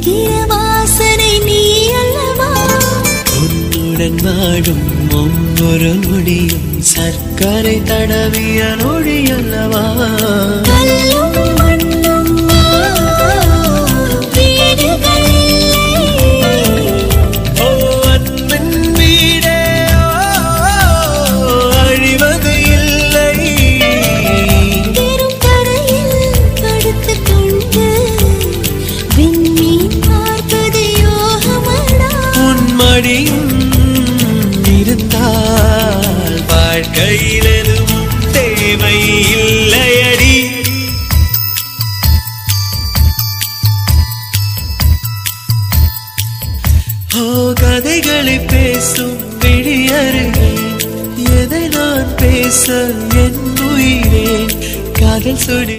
அழகிய வாசனை நீ அல்லவா உன்னுடன் வாடும் ஒவ்வொரு நொடியும் சர்க்கரை தடவிய நொடி அல்லவா கல்லும் மண்ணும் வீடுகள் ஓ அன்பின் வீடே அழிவது இல்லை பெரும் கரையில் படுத்துக் கொண்டு விண்மீன் பார்ப்பது யோகமடா உன் மடியும் இருந்தால் வாழ்க்கையில் எதுவும் தேவை இல்லையடி ஓ கதைகளை பேசும் விழியருகே எதை நான் பேச என் உயிரே காதல் சொடி